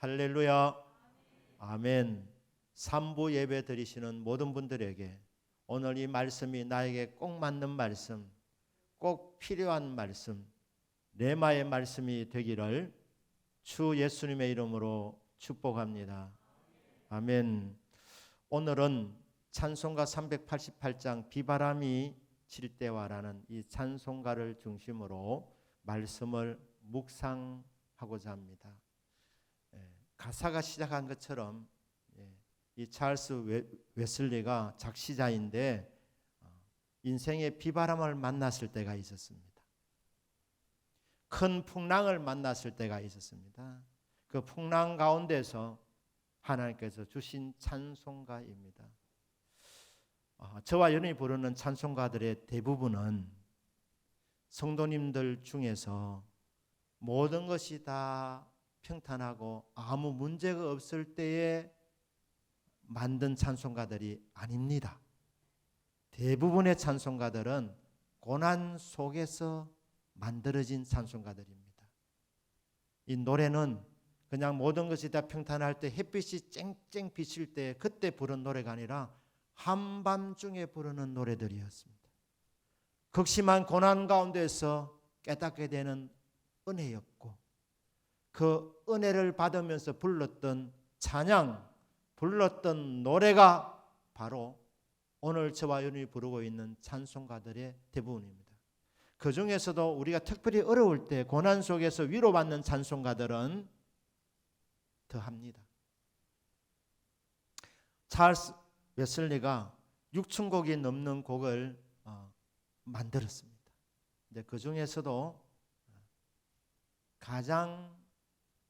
할렐루야. 아멘. 3부 예배 드리시는 모든 분들에게 오늘 이 말씀이 나에게 꼭 맞는 말씀, 꼭 필요한 말씀, 레마의 말씀이 되기를 주 예수님의 이름으로 축복합니다. 아멘. 오늘은 찬송가 388장 비바람이 칠 때와라는 이 찬송가를 중심으로 말씀을 묵상하고자 합니다. 가사가 시작한 것처럼 이 찰스 웨슬리가 작시자인데 인생의 비바람을 만났을 때가 있었습니다. 큰 풍랑을 만났을 때가 있었습니다. 그 풍랑 가운데서 하나님께서 주신 찬송가입니다. 저와 여러분이 부르는 찬송가들의 대부분은 성도님들 중에서 모든 것이 다 평탄하고 아무 문제가 없을 때에 만든 찬송가들이 아닙니다. 대부분의 찬송가들은 고난 속에서 만들어진 찬송가들입니다. 이 노래는 그냥 모든 것이 다 평탄할 때 햇빛이 쨍쨍 비칠 때 그때 부른 노래가 아니라 한밤중에 부르는 노래들이었습니다. 극심한 고난 가운데서 깨닫게 되는 은혜였고 그 은혜를 받으면서 불렀던 찬양, 불렀던 노래가 바로 오늘 저와 여러분이 부르고 있는 찬송가들의 대부분입니다. 그 중에서도 우리가 특별히 어려울 때 고난 속에서 위로받는 찬송가들은 더합니다. 찰스 웨슬리가 6,000곡이 넘는 곡을 만들었습니다. 근데 그 중에서도 가장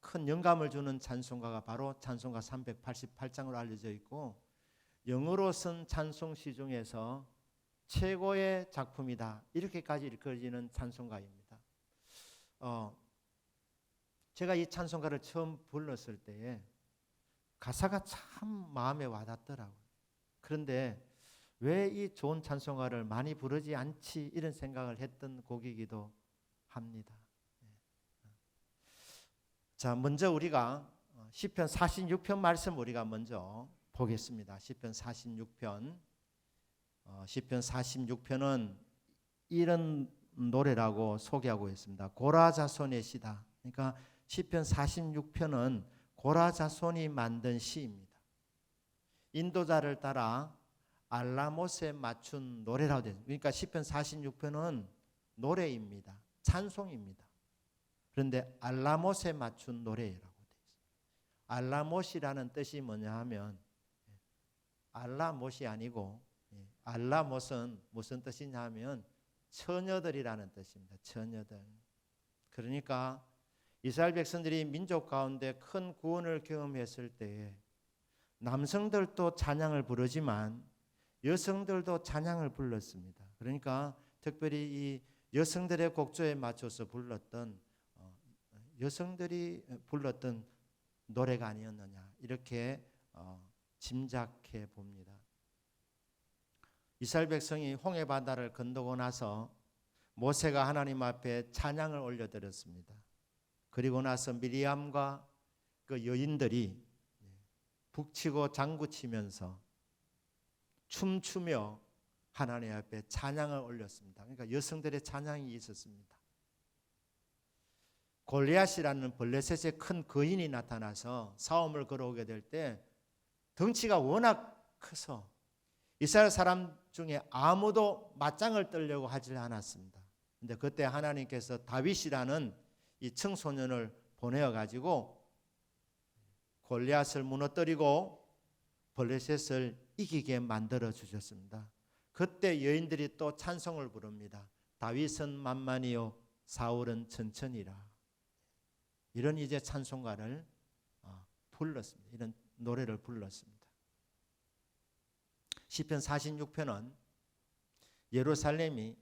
큰 영감을 주는 찬송가가 바로 찬송가 388장으로 알려져 있고 영어로 쓴 찬송시 중에서 최고의 작품이다 이렇게까지 일컬어지는 찬송가입니다. 제가 이 찬송가를 처음 불렀을 때에 가사가 참 마음에 와닿더라고요. 그런데 왜 이 좋은 찬송가를 많이 부르지 않지 이런 생각을 했던 곡이기도 합니다. 자, 먼저 우리가 시편 46편 말씀 우리가 먼저 보겠습니다. 시편 46편. 시편 46편은 이런 노래라고 소개하고 있습니다. 고라자손의 시다. 그러니까 시편 46편은 고라자손이 만든 시입니다. 인도자를 따라 알라못에 맞춘 노래라고 되어 있습니다. 그러니까 시편 46편은 노래입니다. 찬송입니다. 그런데 알라못에 맞춘 노래라고 되어 있습니다. 알라못이라는 뜻이 뭐냐 하면 알라못이 아니고 알라못은 무슨 뜻이냐 하면 처녀들이라는 뜻입니다. 처녀들. 그러니까 이스라엘 백성들이 민족 가운데 큰 구원을 경험했을 때에 남성들도 찬양을 부르지만 여성들도 찬양을 불렀습니다. 그러니까 특별히 이 여성들의 곡조에 맞춰서 불렀던 여성들이 불렀던 노래가 아니었느냐 이렇게 짐작해 봅니다. 이스라엘 백성이 홍해 바다를 건너고 나서 모세가 하나님 앞에 찬양을 올려드렸습니다. 그리고 나서 미리암과 그 여인들이 북치고 장구치면서 춤추며 하나님 앞에 찬양을 올렸습니다. 그러니까 여성들의 찬양이 있었습니다. 골리앗이라는 블레셋의 큰 거인이 나타나서 싸움을 걸어오게 될 때 덩치가 워낙 커서 이스라엘 사람 중에 아무도 맞짱을 뜨려고 하지 않았습니다. 그런데 그때 하나님께서 다윗이라는 이 청소년을 보내어 가지고 골리앗을 무너뜨리고 블레셋을 이기게 만들어 주셨습니다. 그때 여인들이 또 찬송을 부릅니다. 다윗은 만만이요 사울은 천천히라. 이런 이제 찬송가를 불렀습니다. 이런 노래를 불렀습니다. 시편 46편은 예루살렘이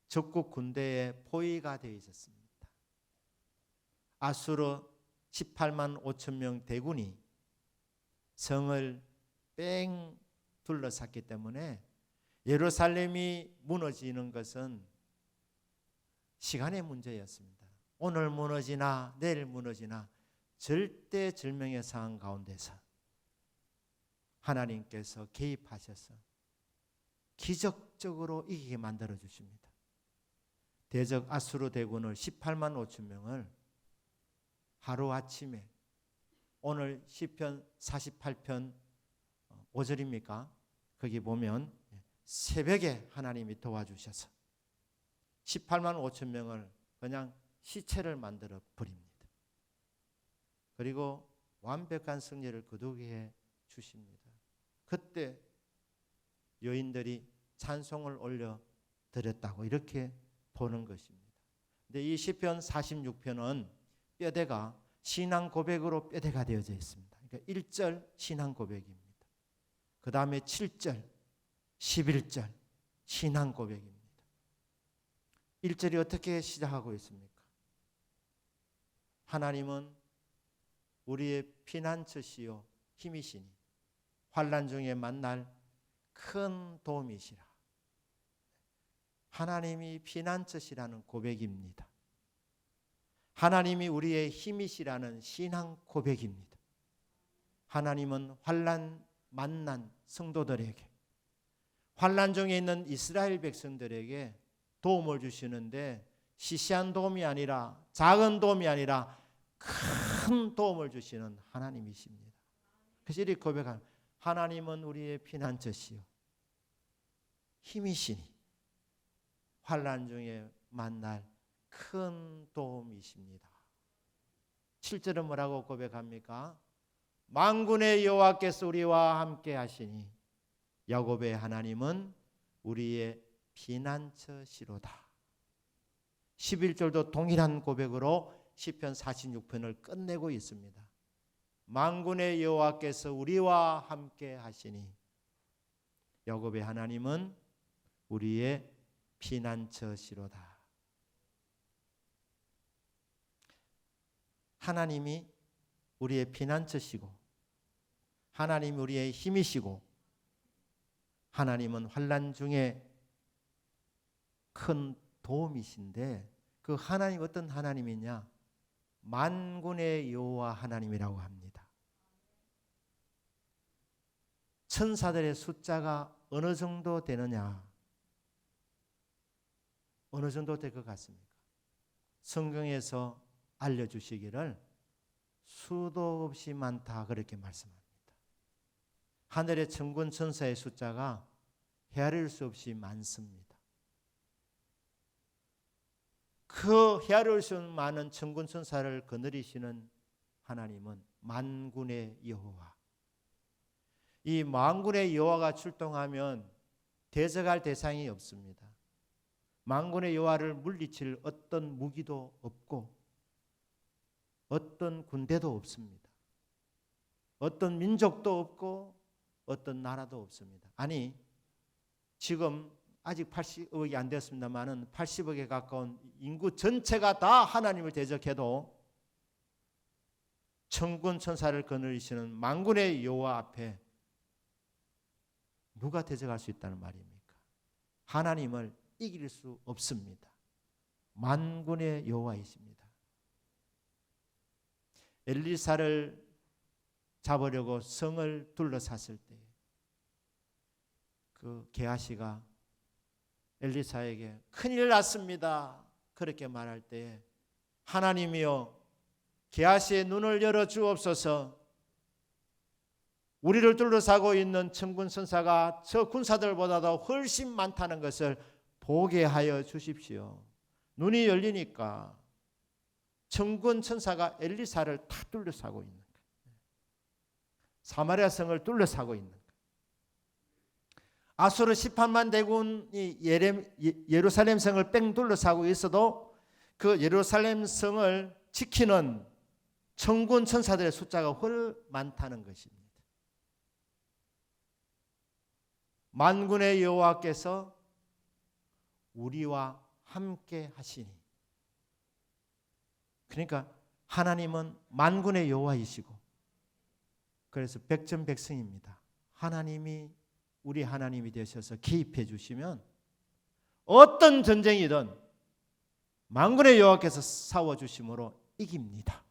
적국 군대의 포위가 되어 있었습니다. 아수르 18만 5천 명 대군이 성을 뺑 둘러쌌기 때문에 예루살렘이 무너지는 것은 시간의 문제였습니다. 오늘 무너지나 내일 무너지나 절대절명의 상황 가운데서 하나님께서 개입하셔서 기적적으로 이기게 만들어 주십니다. 대적 아수르 대군을 18만 5천 명을 하루아침에, 오늘 시편 48편 5절입니까? 거기 보면 새벽에 하나님이 도와주셔서 18만 5천 명을 그냥 시체를 만들어 버립니다. 그리고 완벽한 승리를 거두게 해 주십니다. 그때 여인들이 찬송을 올려 드렸다고 이렇게 보는 것입니다. 근데 이 시편 46편은 뼈대가 신앙 고백으로 뼈대가 되어져 있습니다. 그러니까 1절 신앙 고백입니다. 그 다음에 7절, 11절 신앙 고백입니다. 1절이 어떻게 시작하고 있습니까? 하나님은 우리의 피난처시요 힘이시니 환난 중에 만날 큰 도움이시라. 하나님이 피난처시라는 고백입니다. 하나님이 우리의 힘이시라는 신앙 고백입니다. 하나님은 환난 만난 성도들에게, 환난 중에 있는 이스라엘 백성들에게 도움을 주시는데 시시한 도움이 아니라, 작은 도움이 아니라 큰 도움을 주시는 하나님이십니다. 그래서 이렇게 고백합니다. 하나님은 우리의 피난처시요 힘이시니 환난 중에 만날 큰 도움이십니다. 7절은 뭐라고 고백합니까? 만군의 여호와께서 우리와 함께 하시니 야곱의 하나님은 우리의 피난처시로다. 11절도 동일한 고백으로 시편 46편을 끝내고 있습니다. 만군의 여호와께서 우리와 함께 하시니 야곱의 하나님은 우리의 피난처시로다. 하나님이 우리의 피난처시고 하나님이 우리의 힘이시고 하나님은 환난 중에 큰 도움이신데, 그 하나님 어떤 하나님이냐? 만군의 여호와 하나님이라고 합니다. 천사들의 숫자가 어느 정도 되느냐? 어느 정도 될 것 같습니까? 성경에서 알려주시기를 수도 없이 많다 그렇게 말씀합니다. 하늘의 천군 천사의 숫자가 헤아릴 수 없이 많습니다. 그 헤아릴 수 없는 많은 천군 천사를 거느리시는 하나님은 만군의 여호와. 이 만군의 여호와가 출동하면 대적할 대상이 없습니다. 만군의 여호와를 물리칠 어떤 무기도 없고 어떤 군대도 없습니다. 어떤 민족도 없고 어떤 나라도 없습니다. 아니, 지금 아직 80억이 안 됐습니다만은 80억에 가까운 인구 전체가 다 하나님을 대적해도 천군 천사를 거느리시는 만군의 여호와 앞에 누가 대적할 수 있다는 말입니까? 하나님을 이길 수 없습니다. 만군의 여호와이십니다. 엘리사를 잡으려고 성을 둘러쌌을 때 그 게하시가 엘리사에게 큰일 났습니다 그렇게 말할 때, 하나님이여 게하시의 눈을 열어 주옵소서. 우리를 둘러싸고 있는 천군 천사가 저 군사들보다도 훨씬 많다는 것을 보게 하여 주십시오. 눈이 열리니까 천군 천사가 엘리사를 다 둘러싸고 있는 거예요. 사마리아 성을 둘러싸고 있는 거예요. 아수르 18만 대군이 예루살렘 성을 뺑 둘러싸고 있어도 그 예루살렘 성을 지키는 천군 천사들의 숫자가 훨 많다는 것입니다. 만군의 여호와께서 우리와 함께 하시니, 그러니까 하나님은 만군의 여호와이시고, 그래서 백전백승입니다. 하나님이 우리 하나님이 되셔서 개입해 주시면 어떤 전쟁이든 만군의 여호와께서 싸워 주심으로 이깁니다.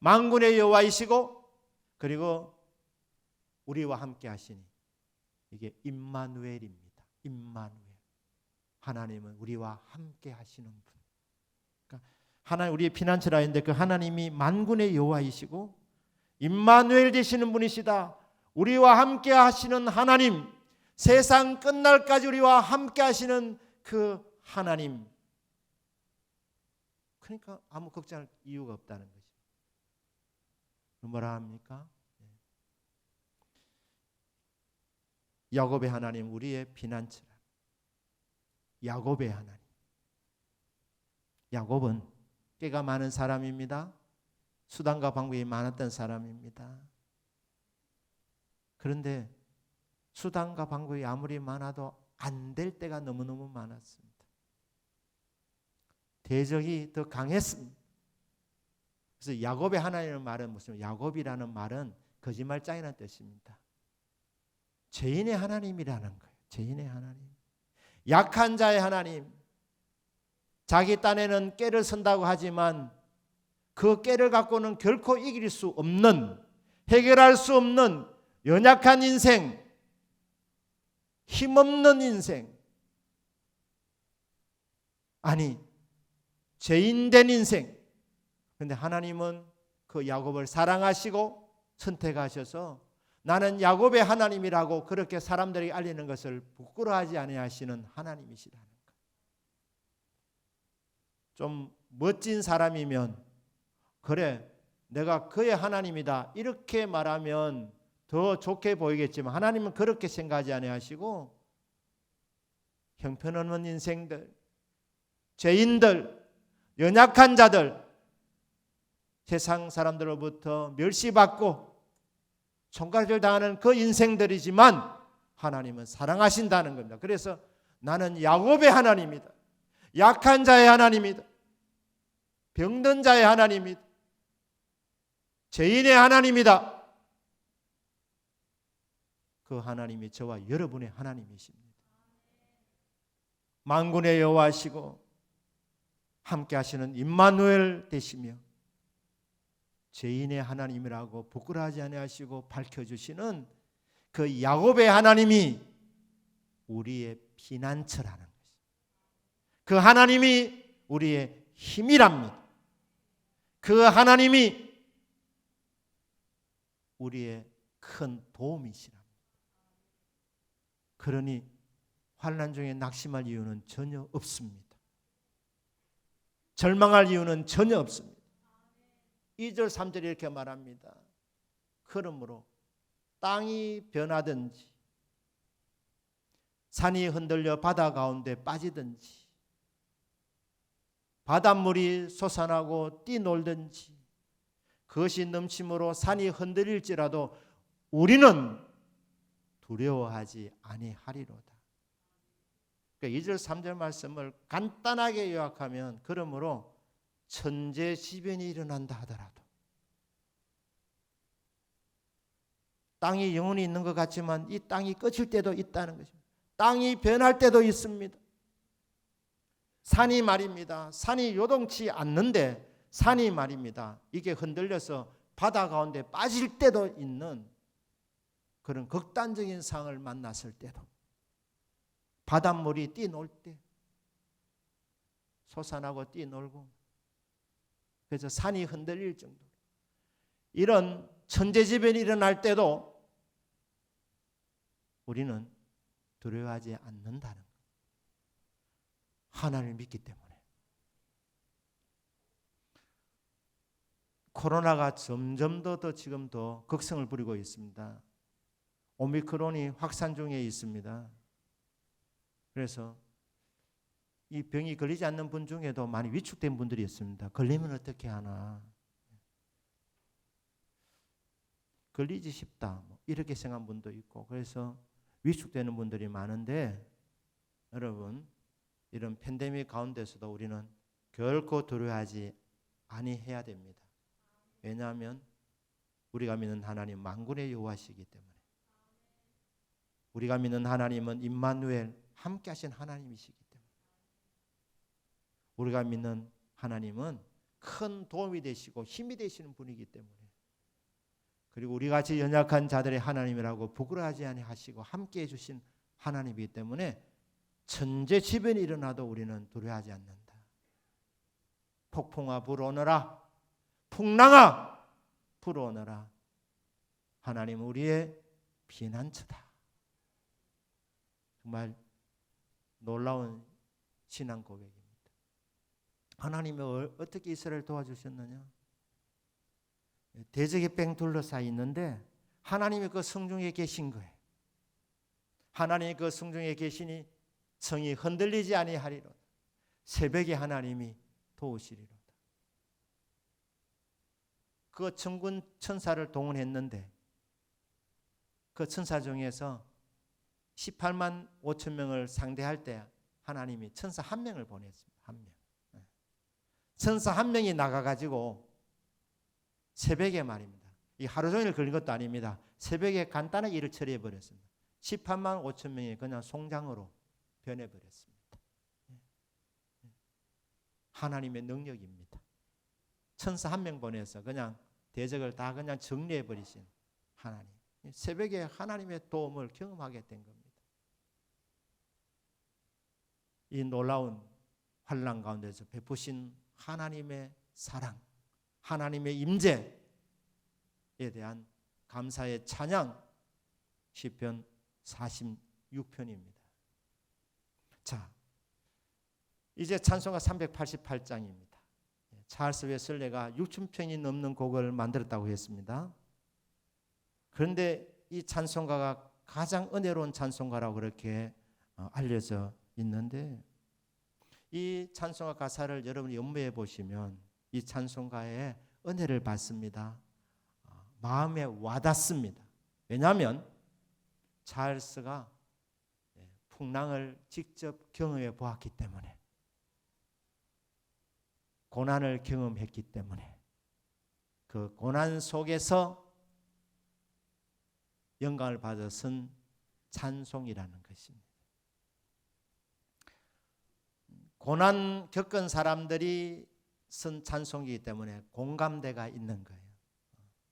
만군의 여호와이시고 그리고 우리와 함께 하시니 이게 임마누엘입니다. 임마누엘. 하나님은 우리와 함께 하시는 분. 그러니까 하나님 우리의 피난처라 했는데 그 하나님이 만군의 여호와이시고 임마누엘 되시는 분이시다. 우리와 함께 하시는 하나님, 세상 끝날까지 우리와 함께 하시는 그 하나님. 그러니까 아무 걱정할 이유가 없다는 거죠. 뭐라 합니까? 야곱의 하나님 우리의 피난처라. 야곱의 하나님. 야곱은 깨가 많은 사람입니다. 수단과 방법이 많았던 사람입니다. 그런데 수단과 방법이 아무리 많아도 안 될 때가 너무너무 많았습니다. 대적이 더 강했습니다. 그래서 야곱의 하나님의 말은 무슨 야곱이라는 말은 거짓말장이라는 뜻입니다. 죄인의 하나님이라는 거예요. 죄인의 하나님. 약한 자의 하나님. 자기 딴에는 깨를 선다고 하지만 그 깨를 갖고는 결코 이길 수 없는, 해결할 수 없는 연약한 인생, 힘없는 인생, 아니 죄인된 인생. 그런데 하나님은 그 야곱을 사랑하시고 선택하셔서 나는 야곱의 하나님이라고 그렇게 사람들에게 알리는 것을 부끄러워하지 아니하시는 하나님이시라는 것. 좀 멋진 사람이면 그래 내가 그의 하나님이다 이렇게 말하면 더 좋게 보이겠지만 하나님은 그렇게 생각하지 아니하시고 형편없는 인생들, 죄인들, 연약한 자들, 세상 사람들로부터 멸시받고 총괄을 당하는 그 인생들이지만 하나님은 사랑하신다는 겁니다. 그래서 나는 야곱의 하나님이다. 약한 자의 하나님이다. 병든 자의 하나님이다. 죄인의 하나님이다. 그 하나님이 저와 여러분의 하나님이십니다. 만군의 여호와시고 함께 하시는 임마누엘 되시며 죄인의 하나님이라고 부끄러워하지 아니하시고 밝혀주시는 그 야곱의 하나님이 우리의 피난처라는 것입니다. 그 하나님이 우리의 힘이랍니다. 그 하나님이 우리의 큰 도움이시랍니다. 그러니 환난 중에 낙심할 이유는 전혀 없습니다. 절망할 이유는 전혀 없습니다. 2절 3절에 이렇게 말합니다. 그러므로 땅이 변하든지 산이 흔들려 바다 가운데 빠지든지 바닷물이 솟아나고 뛰놀든지 그것이 넘침으로 산이 흔들릴지라도 우리는 두려워하지 아니하리로다. 그러니까 2절 3절 말씀을 간단하게 요약하면 그러므로 천재지변이 일어난다 하더라도 땅이 영원히 있는 것 같지만 이 땅이 꺼질 때도 있다는 것입니다. 땅이 변할 때도 있습니다. 산이 말입니다. 산이 요동치 않는데 산이 말입니다. 이게 흔들려서 바다 가운데 빠질 때도 있는 그런 극단적인 상황을 만났을 때도 바닷물이 뛰놀 때 솟아나고 뛰놀고 그래서 산이 흔들릴 정도로 이런 천재지변이 일어날 때도 우리는 두려워하지 않는다는 것. 하나님을 믿기 때문에. 코로나가 점점 더 지금 더 극성을 부리고 있습니다. 오미크론이 확산 중에 있습니다. 그래서 이 병이 걸리지 않는 분 중에도 많이 위축된 분들이 있습니다. 걸리면 어떻게 하나. 걸리지 싶다. 이렇게 생각한 분도 있고 그래서 위축되는 분들이 많은데 여러분 이런 팬데믹 가운데서도 우리는 결코 두려워하지 아니해야 됩니다. 왜냐하면 우리가 믿는 하나님 만군의 여호와시기 때문에 우리가 믿는 하나님은 임마누엘 함께 하신 하나님이시기 때문에 우리가 믿는 하나님은 큰 도움이 되시고 힘이 되시는 분이기 때문에, 그리고 우리같이 연약한 자들의 하나님이라고 부끄러워하지 아니하시고 함께해 주신 하나님이기 때문에 천재지변이 일어나도 우리는 두려워하지 않는다. 폭풍아 불어오너라, 풍랑아 불어오너라, 하나님은 우리의 피난처다. 정말 놀라운 신앙 고백입니다. 하나님이 어떻게 이스라엘을 도와주셨느냐? 대적의 뺑 둘러싸여 있는데 하나님이 그 성중에 계신 거예요. 하나님이 그 성중에 계시니 성이 흔들리지 아니하리로다. 새벽에 하나님이 도우시리로다. 그 천군 천사를 동원했는데 그 천사 중에서 18만 5천 명을 상대할 때 하나님이 천사 한 명을 보냈습니다. 한 명. 천사 한 명이 나가가지고 새벽에 말입니다. 이 하루 종일 걸린 것도 아닙니다. 새벽에 간단하게 일을 처리해 버렸습니다. 18만 5천 명이 그냥 송장으로 변해버렸습니다. 하나님의 능력입니다. 천사 한 명 보내서 그냥 대적을 다 그냥 정리해 버리신 하나님. 새벽에 하나님의 도움을 경험하게 된 겁니다. 이 놀라운 환난 가운데서 베푸신 하나님의 사랑, 하나님의 임재에 대한 감사의 찬양, 시편 46편입니다. 자, 이제 찬송가 388장입니다. 찰스 웨슬레가 6,000편이 넘는 곡을 만들었다고 했습니다. 그런데 이 찬송가가 가장 은혜로운 찬송가라고 그렇게 알려져 있는데, 이 찬송가 가사를 여러분이 연모해 보시면 이 찬송가의 은혜를 받습니다. 마음에 와닿습니다. 왜냐하면 찰스가 풍랑을 직접 경험해 보았기 때문에, 고난을 경험했기 때문에, 그 고난 속에서 영광을 받아 쓴 찬송이라는 것입니다. 고난 겪은 사람들이 쓴 찬송이기 때문에 공감대가 있는 거예요.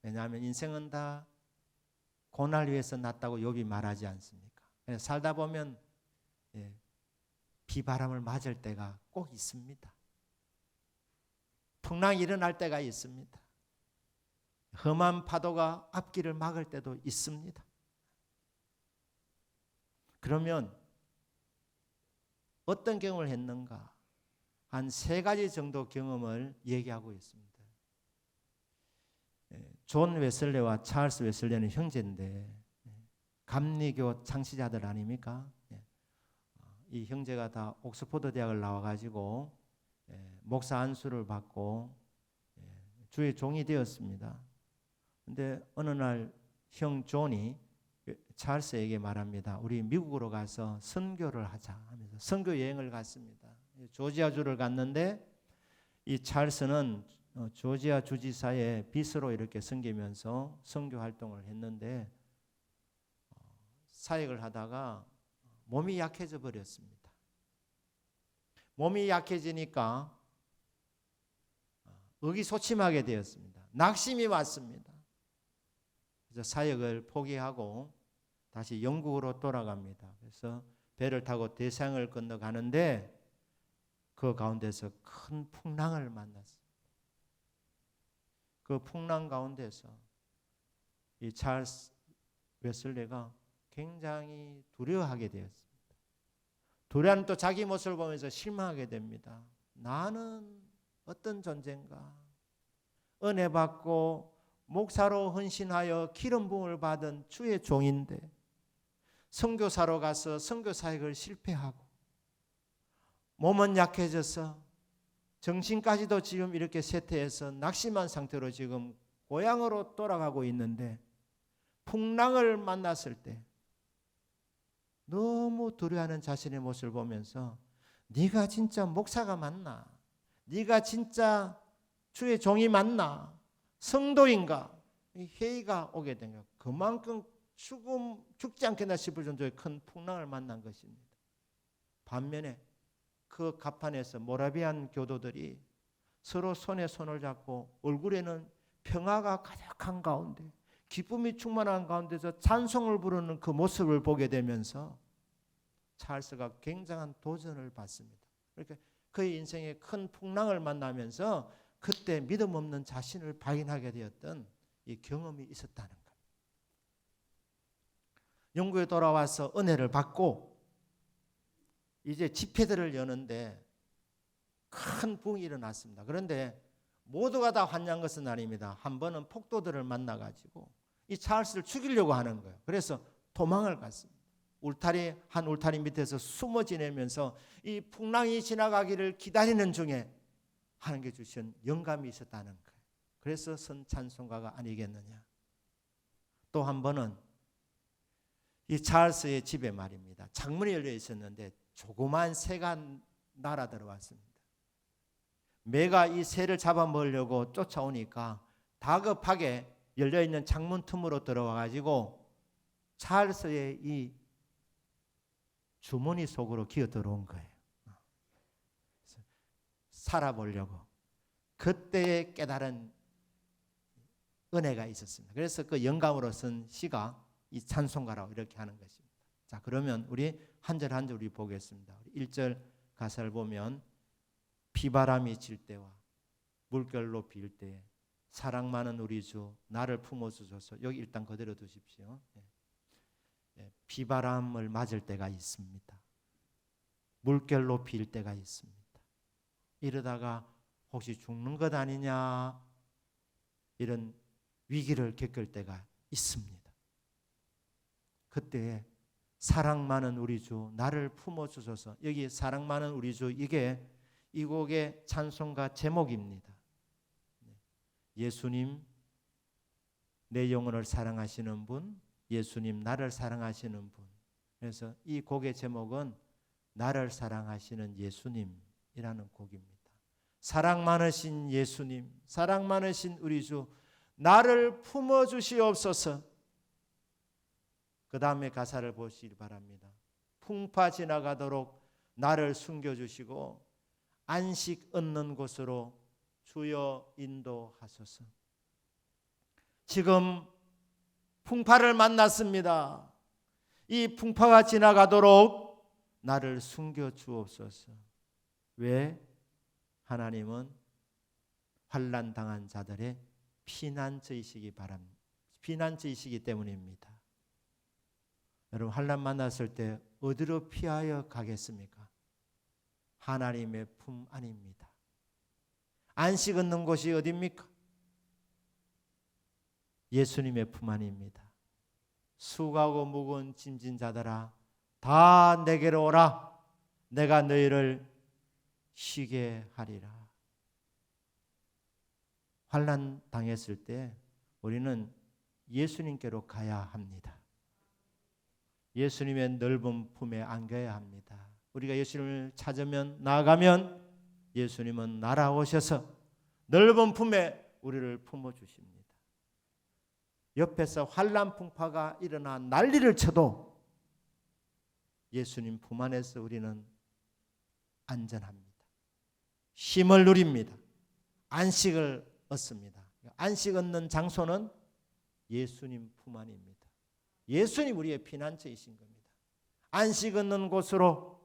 왜냐하면 인생은 다 고난을 위해서 났다고 욥이 말하지 않습니까? 살다 보면 비바람을 맞을 때가 꼭 있습니다. 풍랑이 일어날 때가 있습니다. 험한 파도가 앞길을 막을 때도 있습니다. 그러면 어떤 경험을 했는가? 한 3가지 정도 경험을 얘기하고 있습니다. 존 웨슬레와 찰스 웨슬레는 형제인데 감리교 창시자들 아닙니까? 이 형제가 다 옥스퍼드 대학을 나와가지고 목사 안수를 받고 주의 종이 되었습니다. 근데 어느 날 형 존이 찰스에게 말합니다. 우리 미국으로 가서 선교를 하자 하면서 선교 여행을 갔습니다. 조지아주를 갔는데 이 찰스는 조지아 주지사의 비서로 이렇게 섬기면서 선교 활동을 했는데 사역을 하다가 몸이 약해져 버렸습니다. 몸이 약해지니까 의기소침하게 되었습니다. 낙심이 왔습니다. 그래서 사역을 포기하고 다시 영국으로 돌아갑니다. 그래서 배를 타고 대서양을 건너가는데 그 가운데서 큰 풍랑을 만났습니다. 그 풍랑 가운데서 이 찰스 웨슬레가 굉장히 두려워하게 되었습니다. 두려워하는 또 자기 모습을 보면서 실망하게 됩니다. 나는 어떤 존재인가? 은혜 받고 목사로 헌신하여 기름 부음을 받은 주의 종인데 선교사로 가서 선교 사역을 실패하고 몸은 약해져서 정신까지도 지금 이렇게 쇠퇴해서 낙심한 상태로 지금 고향으로 돌아가고 있는데 풍랑을 만났을 때 너무 두려워하는 자신의 모습을 보면서 네가 진짜 목사가 맞나? 네가 진짜 주의 종이 맞나? 성도인가? 회의가 오게 된 거예요. 그만큼 죽지 않겠나 싶을 정도의 큰 풍랑을 만난 것입니다. 반면에 그 갑판에서 모라비안 교도들이 서로 손에 손을 잡고 얼굴에는 평화가 가득한 가운데, 기쁨이 충만한 가운데서 찬송을 부르는 그 모습을 보게 되면서 찰스가 굉장한 도전을 받습니다. 그러니까 그의 인생에 큰 풍랑을 만나면서 그때 믿음 없는 자신을 발견하게 되었던 이 경험이 있었다는 거예요. 영국에 돌아와서 은혜를 받고 이제 집회들을 여는데 큰 부흥이 일어났습니다. 그런데 모두가 다 환영한 것은 아닙니다. 한 번은 폭도들을 만나가지고 이 찰스를 죽이려고 하는 거예요. 그래서 도망을 갔습니다. 한 울타리 밑에서 숨어 지내면서 이 풍랑이 지나가기를 기다리는 중에 하나님께 주신 영감이 있었다는 거예요. 그래서 선 찬송가가 아니겠느냐. 또 한 번은 이 찰스의 집에 말입니다. 창문이 열려 있었는데 조그만 새가 날아 들어왔습니다. 매가 이 새를 잡아먹으려고 쫓아오니까 다급하게 열려있는 창문 틈으로 들어와가지고 찰스의 이 주머니 속으로 기어 들어온 거예요. 살아보려고. 그때의 깨달은 은혜가 있었습니다. 그래서 그 영감으로 쓴 시가 이 찬송가라고 이렇게 하는 것입니다. 자, 그러면 우리 한 절 한 절 우리 보겠습니다. 1절 가사를 보면 비바람이 칠 때와 물결로 빌 때에 사랑 많은 우리 주 나를 품어주소서. 여기 일단 그대로 두십시오. 비바람을 맞을 때가 있습니다. 물결로 빌 때가 있습니다. 이러다가 혹시 죽는 것 아니냐 이런 위기를 겪을 때가 있습니다. 그때에 사랑 많은 우리 주 나를 품어주소서. 여기 사랑 많은 우리 주, 이게 이 곡의 찬송가 제목입니다. 예수님 내 영혼을 사랑하시는 분, 예수님 나를 사랑하시는 분. 그래서 이 곡의 제목은 나를 사랑하시는 예수님이라는 곡입니다. 사랑 많으신 예수님, 사랑 많으신 우리 주 나를 품어주시옵소서. 그 다음에 가사를 보시기 바랍니다. 풍파 지나가도록 나를 숨겨주시고 안식 얻는 곳으로 주여 인도하소서. 지금 풍파를 만났습니다. 이 풍파가 지나가도록 나를 숨겨주옵소서. 왜? 하나님은 환난 당한 자들의 피난처이시기 바랍니다. 피난처이시기 때문입니다. 여러분, 환난 만났을 때 어디로 피하여 가겠습니까? 하나님의 품 안입니다. 안식 얻는 곳이 어디입니까? 예수님의 품 안입니다. 수고하고 무거운 짐진 자들아 다 내게로 오라. 내가 너희를 쉬게 하리라. 환난 당했을 때 우리는 예수님께로 가야 합니다. 예수님의 넓은 품에 안겨야 합니다. 우리가 예수님을 찾으면, 나아가면 예수님은 날아오셔서 넓은 품에 우리를 품어주십니다. 옆에서 환난 풍파가 일어나 난리를 쳐도 예수님 품 안에서 우리는 안전합니다. 쉼을 누립니다. 안식을 얻습니다. 안식 얻는 장소는 예수님 품 안입니다. 예수님 우리의 피난처이신 겁니다. 안식 얻는 곳으로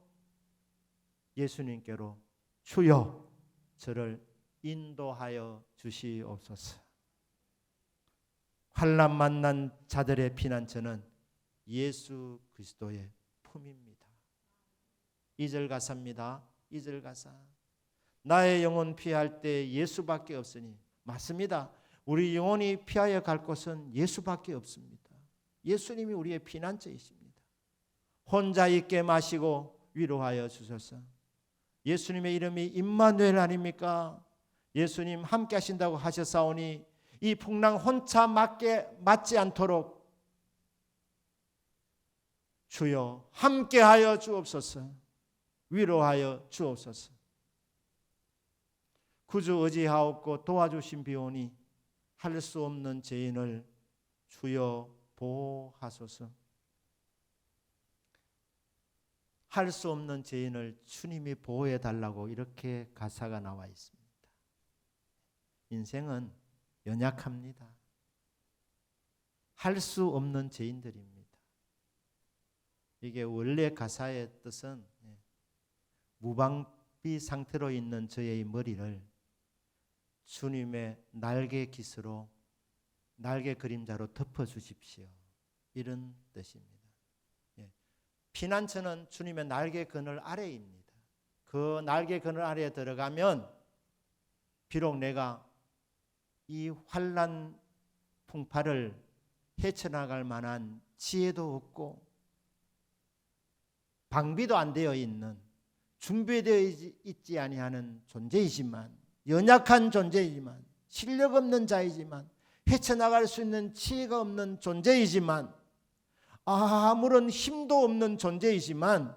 예수님께로 주여 저를 인도하여 주시옵소서. 환난 만난 자들의 피난처는 예수 그리스도의 품입니다. 2절 가사입니다. 2절 가사. 나의 영혼 피할 때 예수밖에 없으니. 맞습니다. 우리 영혼이 피하여 갈 곳은 예수밖에 없습니다. 예수님이 우리의 피난처이십니다. 혼자 있게 마시고 위로하여 주소서. 예수님의 이름이 임마누엘 아닙니까? 예수님 함께 하신다고 하셨사오니 이 풍랑 혼자 맞지 않도록 주여 함께하여 주옵소서. 위로하여 주옵소서. 구주 의지하옵고 도와주신 비오니 할 수 없는 죄인을 주여 보호하소서. 할 수 없는 죄인을 주님이 보호해 달라고 이렇게 가사가 나와 있습니다. 인생은 연약합니다. 할 수 없는 죄인들입니다. 이게 원래 가사의 뜻은 무방비 상태로 있는 저의 머리를 주님의 날개 깃으로 날개 그림자로 덮어주십시오. 이런 뜻입니다. 피난처는 주님의 날개 그늘 아래입니다. 그 날개 그늘 아래에 들어가면 비록 내가 이 환난 풍파를 헤쳐나갈 만한 지혜도 없고 방비도 안 되어 있는 준비되어 있지 아니하는 존재이지만 연약한 존재이지만 실력 없는 자이지만 헤쳐나갈 수 있는 지혜가 없는 존재이지만 아무런 힘도 없는 존재이지만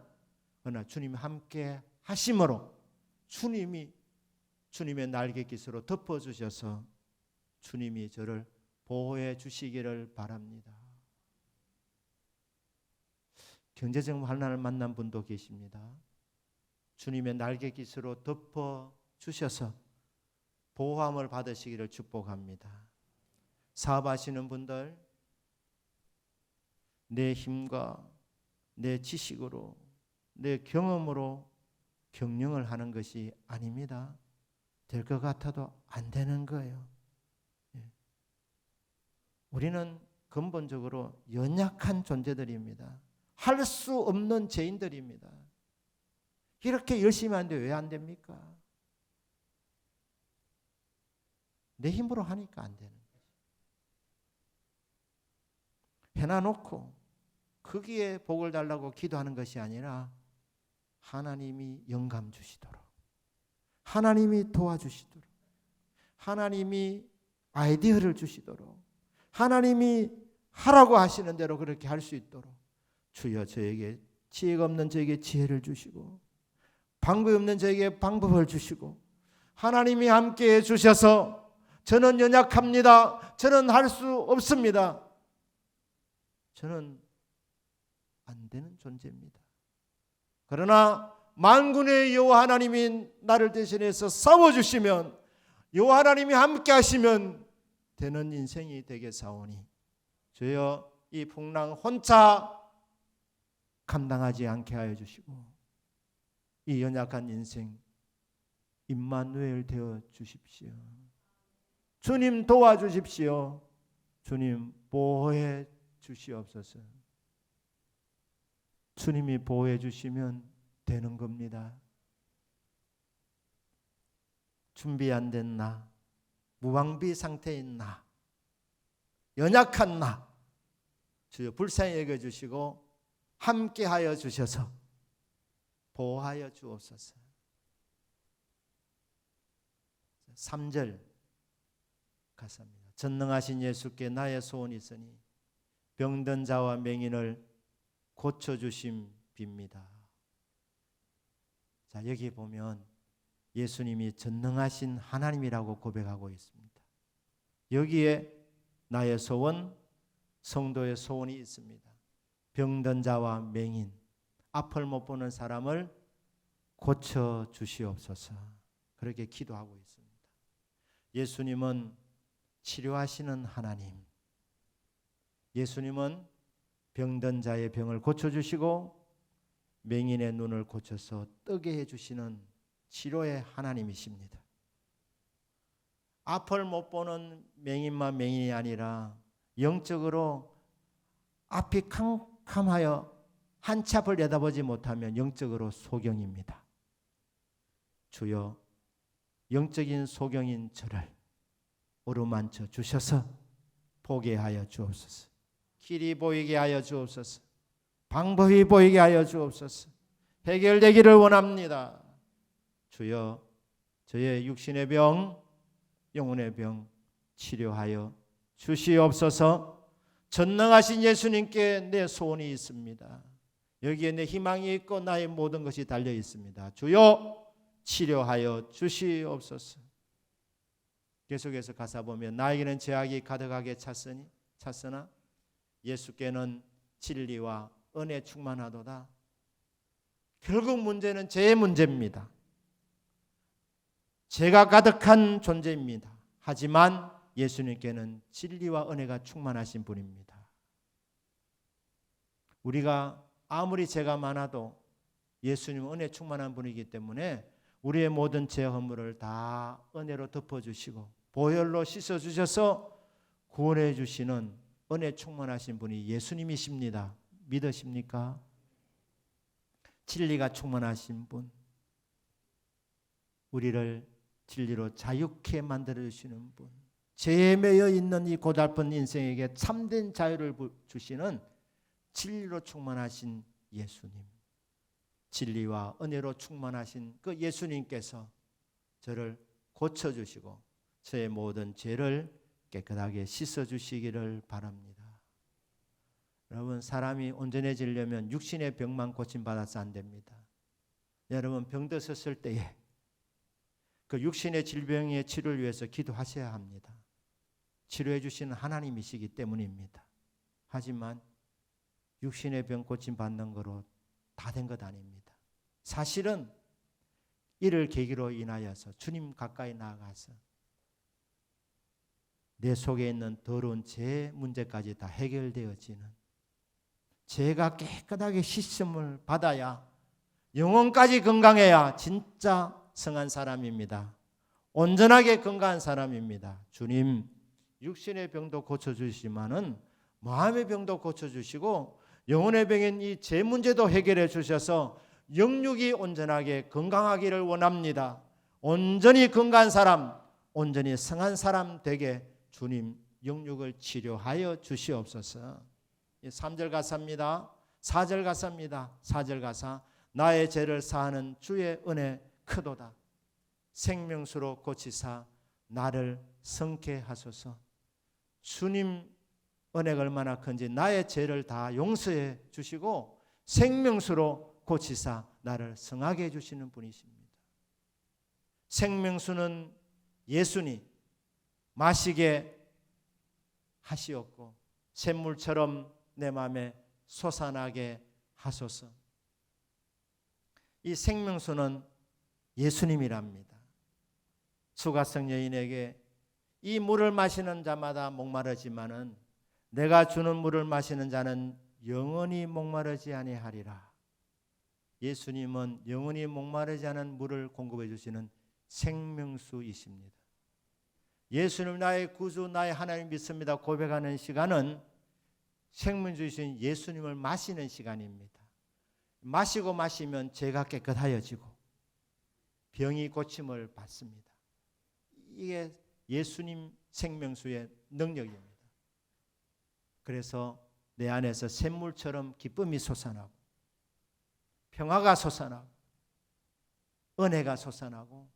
그러나 주님이 함께 하심으로 주님이 주님의 날개깃으로 덮어주셔서 주님이 저를 보호해 주시기를 바랍니다. 경제적 환난을 만난 분도 계십니다. 주님의 날개깃으로 덮어주셔서 보호함을 받으시기를 축복합니다. 사업하시는 분들 내 힘과 내 지식으로 내 경험으로 경영을 하는 것이 아닙니다. 될 것 같아도 안 되는 거예요. 우리는 근본적으로 연약한 존재들입니다. 할 수 없는 죄인들입니다. 이렇게 열심히 하는데 왜 안 됩니까? 내 힘으로 하니까 안 되는 거죠. 해놔놓고 거기에 복을 달라고 기도하는 것이 아니라 하나님이 영감 주시도록, 하나님이 도와주시도록, 하나님이 아이디어를 주시도록, 하나님이 하라고 하시는 대로 그렇게 할 수 있도록 주여 저에게 지혜가 없는 저에게 지혜를 주시고 방법이 없는 저에게 방법을 주시고 하나님이 함께해 주셔서 저는 연약합니다. 저는 할 수 없습니다. 저는 안 되는 존재입니다. 그러나 만군의 여호와 하나님이 나를 대신해서 싸워주시면 여호와 하나님이 함께 하시면 되는 인생이 되겠사오니 주여 이 풍랑 혼자 감당하지 않게 하여 주시고 이 연약한 인생 임마누엘 되어 주십시오. 주님 도와주십시오. 주님 보호해 주시옵소서. 주님이 보호해 주시면 되는 겁니다. 준비 안 된 나, 무방비 상태인 나, 연약한 나 주여 불쌍히 여겨주시고 함께하여 주셔서 보호하여 주옵소서. 3절 가사입니다. 전능하신 예수께 나의 소원이 있으니 병든 자와 맹인을 고쳐주심 빕니다. 자, 여기 보면 예수님이 전능하신 하나님이라고 고백하고 있습니다. 여기에 나의 소원, 성도의 소원이 있습니다. 병든 자와 맹인, 앞을 못 보는 사람을 고쳐주시옵소서. 그렇게 기도하고 있습니다. 예수님은 치료하시는 하나님, 예수님은 병든 자의 병을 고쳐주시고 맹인의 눈을 고쳐서 뜨게 해주시는 치료의 하나님이십니다. 앞을 못 보는 맹인만 맹인이 아니라 영적으로 앞이 캄캄하여 한치 앞을 내다보지 못하면 영적으로 소경입니다. 주여 영적인 소경인 저를 어루만져 주셔서 보게 하여 주옵소서. 길이 보이게 하여 주옵소서. 방법이 보이게 하여 주옵소서. 해결되기를 원합니다. 주여 저의 육신의 병, 영혼의 병 치료하여 주시옵소서. 전능하신 예수님께 내 소원이 있습니다. 여기에 내 희망이 있고 나의 모든 것이 달려 있습니다. 주여 치료하여 주시옵소서. 계속해서 가사 보면 나에게는 죄악이 가득하게 찼으나 예수께는 진리와 은혜 충만하도다. 결국 문제는 죄의 문제입니다. 죄가 가득한 존재입니다. 하지만 예수님께는 진리와 은혜가 충만하신 분입니다. 우리가 아무리 죄가 많아도 예수님은 은혜 충만한 분이기 때문에 우리의 모든 죄 허물을 다 은혜로 덮어주시고 보혈로 씻어주셔서 구원해 주시는 은혜 충만하신 분이 예수님이십니다. 믿으십니까? 진리가 충만하신 분, 우리를 진리로 자유케 만들어주시는 분, 죄에 매여 있는 이 고달픈 인생에게 참된 자유를 주시는 진리로 충만하신 예수님, 진리와 은혜로 충만하신 그 예수님께서 저를 고쳐주시고 저의 모든 죄를 깨끗하게 씻어주시기를 바랍니다. 여러분, 사람이 온전해지려면 육신의 병만 고침받아서 안 됩니다. 여러분, 병드셨을 때에 그 육신의 질병의 치료를 위해서 기도하셔야 합니다. 치료해 주시는 하나님이시기 때문입니다. 하지만 육신의 병 고침받는 거로 다 된 것 아닙니다. 사실은 이를 계기로 인하여서 주님 가까이 나아가서 내 속에 있는 더러운 죄 문제까지 다 해결되어지는, 죄가 깨끗하게 씻음을 받아야 영혼까지 건강해야 진짜 성한 사람입니다. 온전하게 건강한 사람입니다. 주님, 육신의 병도 고쳐주시지만은 마음의 병도 고쳐주시고 영혼의 병인 이 죄 문제도 해결해 주셔서 영육이 온전하게 건강하기를 원합니다. 온전히 건강한 사람, 온전히 성한 사람 되게 주님 영육을 치료하여 주시옵소서. 3절 가사입니다. 4절 가사입니다. 4절 가사. 나의 죄를 사하는 주의 은혜 크도다. 생명수로 고치사 나를 성케 하소서. 주님 은혜가 얼마나 큰지 나의 죄를 다 용서해 주시고 생명수로 고치사 나를 성하게 해주시는 분이십니다. 생명수는 예수니 마시게 하시옵고 샘물처럼 내 마음에 솟아나게 하소서. 이 생명수는 예수님이랍니다. 수가성 여인에게 이 물을 마시는 자마다 목마르지만은 내가 주는 물을 마시는 자는 영원히 목마르지 아니하리라. 예수님은 영원히 목마르지 않은 물을 공급해 주시는 생명수이십니다. 예수님 나의 구주, 나의 하나님 믿습니다 고백하는 시간은 생명 주신 예수님을 마시는 시간입니다. 마시고 마시면 죄가 깨끗하여지고 병이 고침을 받습니다. 이게 예수님 생명수의 능력입니다. 그래서 내 안에서 샘물처럼 기쁨이 솟아나고 평화가 솟아나고 은혜가 솟아나고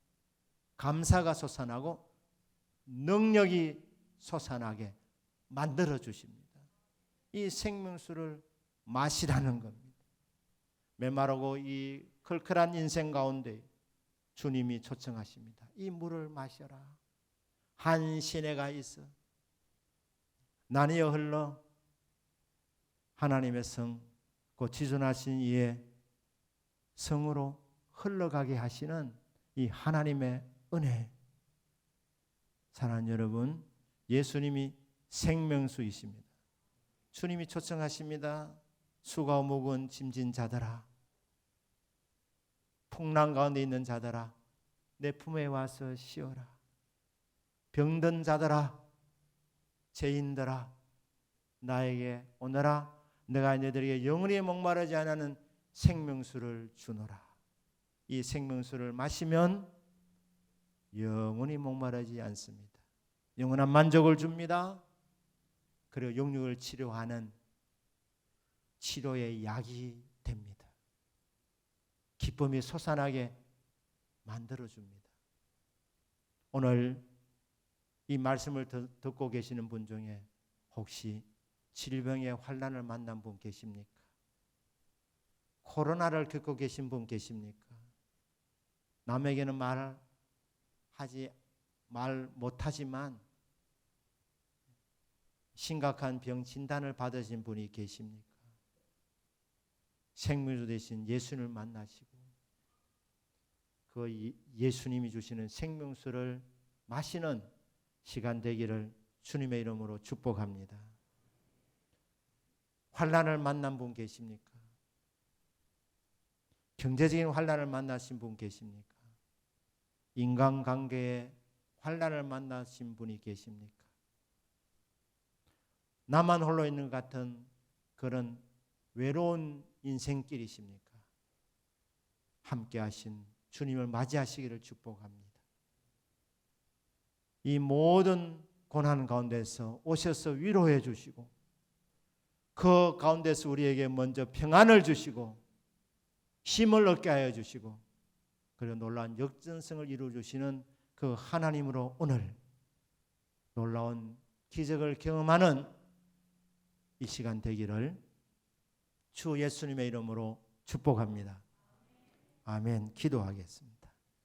감사가 솟아나고 능력이 솟아나게 만들어 주십니다. 이 생명수를 마시라는 겁니다. 메마르고 이 클클한 인생 가운데 주님이 초청하십니다. 이 물을 마셔라. 한 시내가 있어 나뉘어 흘러 하나님의 성, 곧 지존하신 이의 성으로 흘러가게 하시는 이 하나님의 은혜. 사랑하는 여러분, 예수님이 생명수이십니다. 주님이 초청하십니다. 수고하고 무거운 짐진 자들아, 풍랑 가운데 있는 자들아, 내 품에 와서 쉬어라. 병든 자들아, 죄인들아, 나에게 오너라. 내가 너희들에게 영원히 목마르지 않는 생명수를 주노라. 이 생명수를 마시면 영원히 목마르지 않습니다. 영원한 만족을 줍니다. 그리고 영육을 치료하는 치료의 약이 됩니다. 기쁨이 솟아나게 만들어줍니다. 오늘 이 말씀을 듣고 계시는 분 중에 혹시 질병의 환난을 만난 분 계십니까? 코로나를 겪고 계신 분 계십니까? 남에게는 말 못하지만 심각한 병 진단을 받으신 분이 계십니까? 생명수 되신 예수님을 만나시고 그 예수님이 주시는 생명수를 마시는 시간 되기를 주님의 이름으로 축복합니다. 환난을 만난 분 계십니까? 경제적인 환난을 만나신 분 계십니까? 인간관계에 환난을 만나신 분이 계십니까? 나만 홀로 있는 것 같은 그런 외로운 인생길이십니까? 함께 하신 주님을 맞이하시기를 축복합니다. 이 모든 고난 가운데서 오셔서 위로해 주시고 그 가운데서 우리에게 먼저 평안을 주시고 힘을 얻게 하여 주시고 그리고 놀라운 역전성을 이루어 주시는 그 하나님으로 오늘 놀라운 기적을 경험하는 이 시간 되기를 주 예수님의 이름으로 축복합니다. 아멘. 기도하겠습니다.